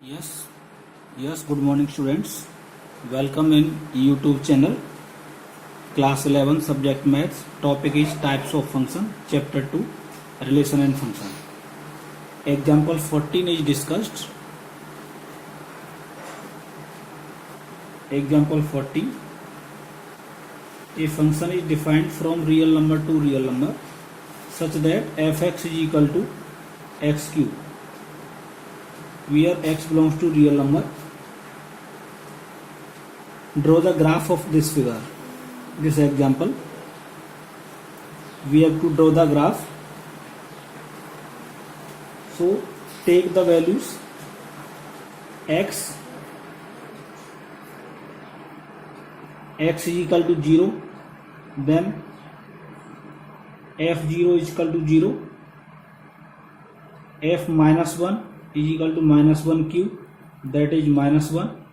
Yes, yes, good morning students. Welcome in YouTube channel. Class 11 subject maths. Topic is types of function. Chapter 2 relation and function. Example 14 is discussed. Example 14. A function is defined from real number to real number such that fx is equal to x cube, where x belongs to real number. Draw the graph of this figure. This example, we have to draw the graph. So take the values x is equal to 0, then f0 is equal to 0, f minus 1 is equal to minus 1 cube, that is minus 1,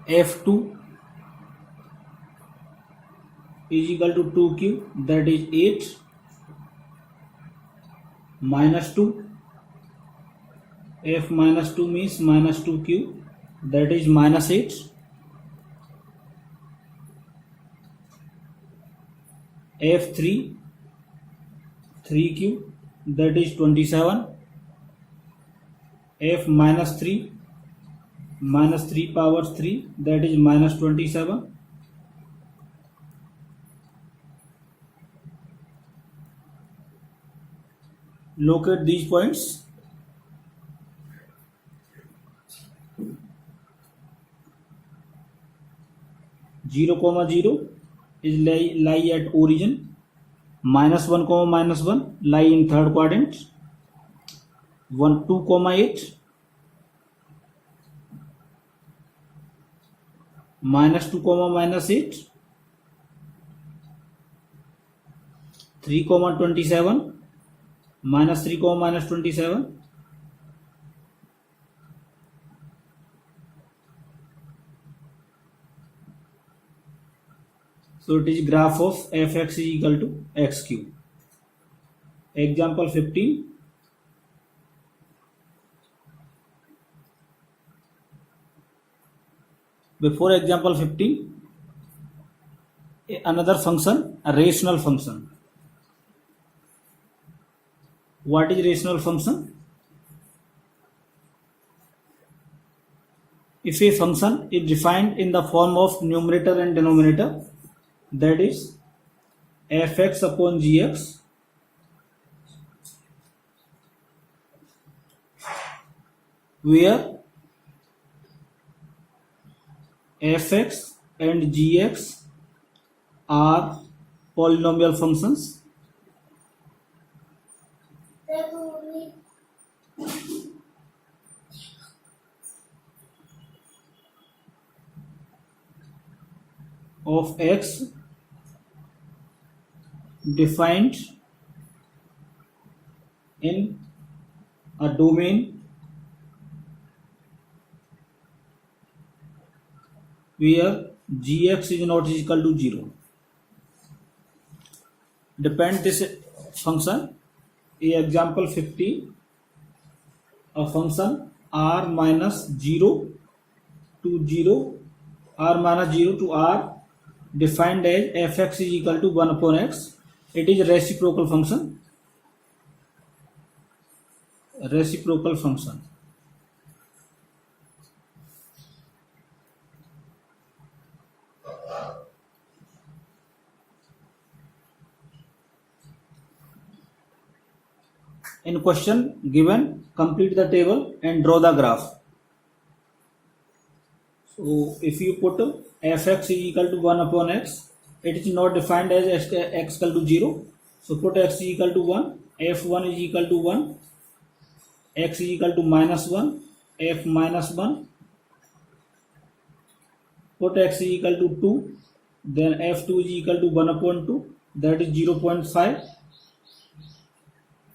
f2 is equal to 2 cube, that is 8, minus 2, f minus 2 means minus 2 cube, that is minus 8, f3 3 cube, that is 27, f minus 3 power 3, that is minus 27, locate these points. Zero comma 0 is lie at origin. Minus 1 comma minus 1 lie in third quadrant. 1 2 comma 8 minus 2 comma minus 8, 3 comma 27 minus 3 comma minus 27, so it is graph of fx is equal to x cube. Example 15. Before example 15, another function, a rational function. What is rational function? If a function is defined in the form of numerator and denominator, that is fx upon gx, where fx and gx are polynomial functions, of x defined in a domain where gx is not equal to 0. Depend this function. Example 50, a function r minus 0 to 0, r minus 0 to r, defined as fx is equal to 1 upon x. It is a reciprocal function. Reciprocal function. In question given, complete the table and draw the graph. So if you put fx is equal to 1 upon x, it is not defined as x equal to 0. So put x is equal to 1, f1 is equal to 1, x is equal to minus 1, f minus 1, put x is equal to 2, then f2 is equal to 1 upon 2, that is 0.5,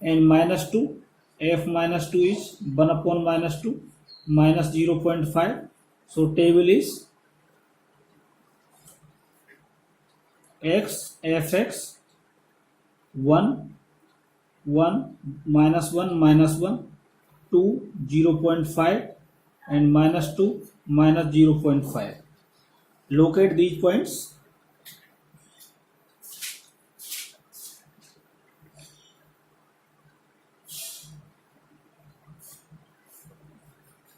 and minus 2, f minus 2 is 1 upon minus 2, minus 0.5. So table is x fx 1 1 -1 2 0.5 and -2 -0.5. Locate these points.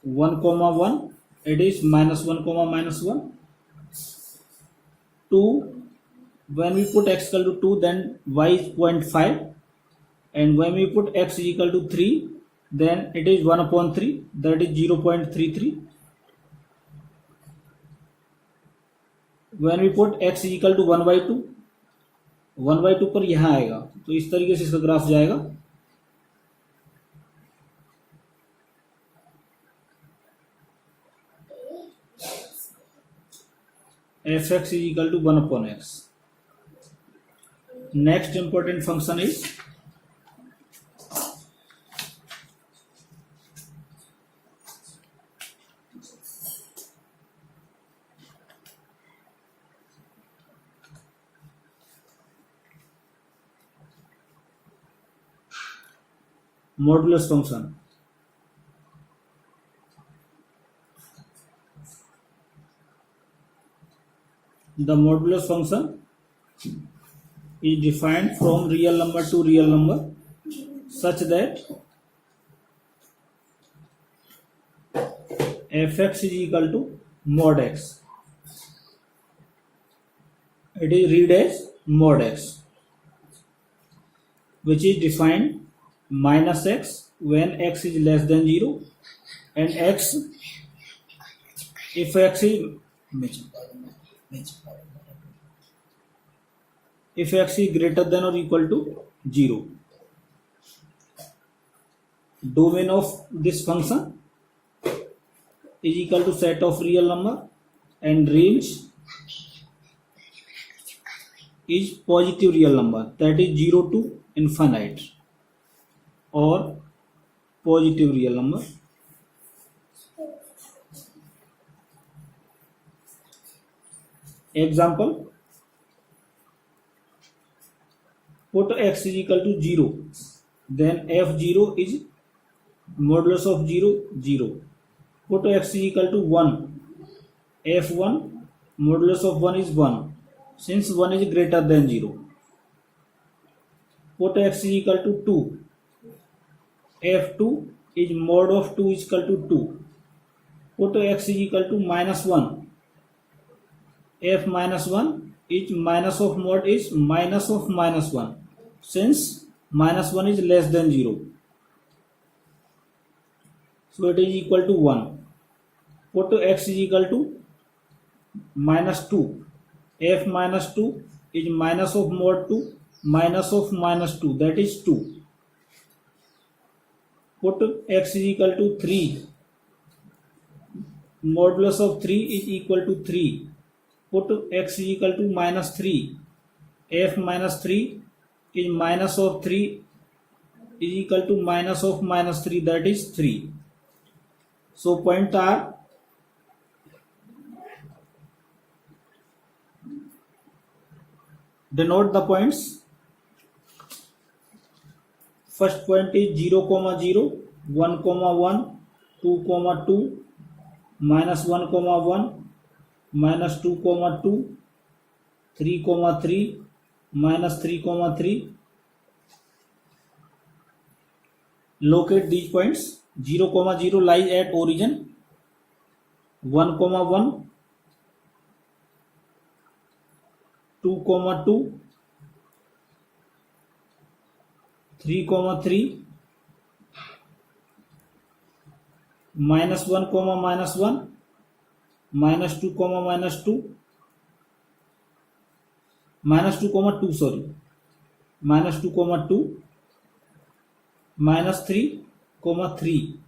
One comma one, it is -1 comma -1. 2, when we put x equal to 2, then y is 0.5, and when we put x is equal to 3, then it is 1/3, that is 0.33. when we put x is equal to 1/2, 1/2 पर यहाँ आएगा, तो इस तरीके से इसका graph जाएगा. fx is equal to 1/x. Next important function is modulus function. The modulus function is defined from real number to real number such that fx is equal to mod x. It is read as mod x, which is defined minus x when x is less than 0, and x if x is greater than or equal to 0. Domain of this function is equal to set of real number, and range is positive real number, that is 0 to infinite, or positive real number. Example, put x is equal to 0, then f0 is modulus of 0, 0. Put x is equal to 1, f1 modulus of 1 is 1, since 1 is greater than 0. Put x is equal to 2, f2 is mod of 2 is equal to 2. Put x is equal to -1, f -1 is minus of mod is minus of -1, since -1 is less than 0. So it is equal to 1. Put x is equal to -2, f -2 is minus of mod 2 minus of -2, that is 2. Put x is equal to 3, modulus of 3 is equal to 3. Put x is equal to -3, f -3 is minus of 3 is equal to minus of -3, that is 3. So point are denote the points. First point is 0, 0, 1, 1, 2, 2, -1, 1, -2, 2, 3, 3, -3, 3. Locate these points. 0, 0 lies at origin. 1, 1, 2, 2, 3, 3, -1, -1, -2, -2, -2, sorry, -2, -2, -3, 3.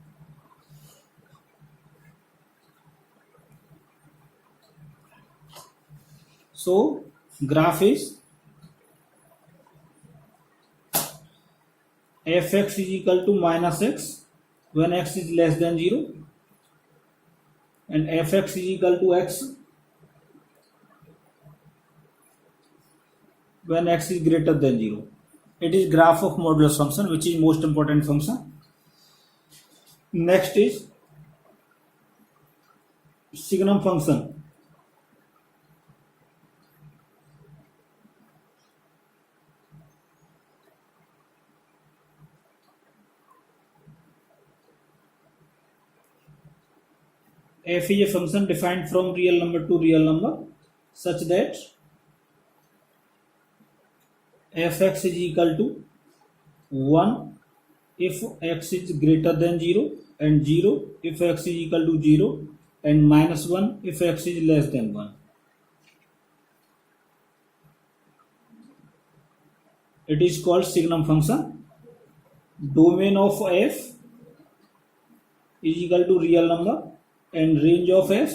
So graph is fx is equal to -x when x is less than 0, and fx is equal to x when x is greater than 0. It is graph of modulus function, which is most important function. Next is signum function. F is a function defined from real number to real number such that fx is equal to 1 if x is greater than 0 and 0 if x is equal to 0 and minus 1 if x is less than 1. It is called signum function. Domain of f is equal to real number and range of f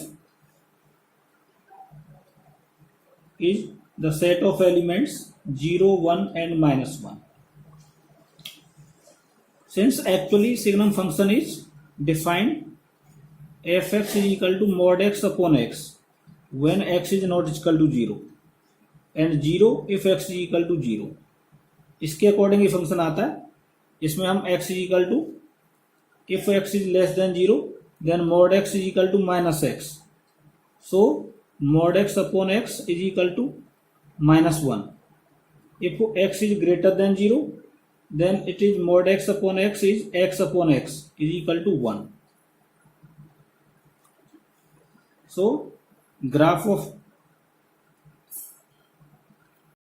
is the set of elements 0, 1 and minus 1. Since actually signum function is defined fx is equal to mod x upon x when x is not equal to 0 and 0 if x is equal to 0. इसके according ये function आता है. इसमें हम x is equal to if x is less than 0 then mod x is equal to minus x. So mod x upon x is equal to minus 1. If x is greater than 0 then it is mod x upon x is x upon x is equal to 1. So graph of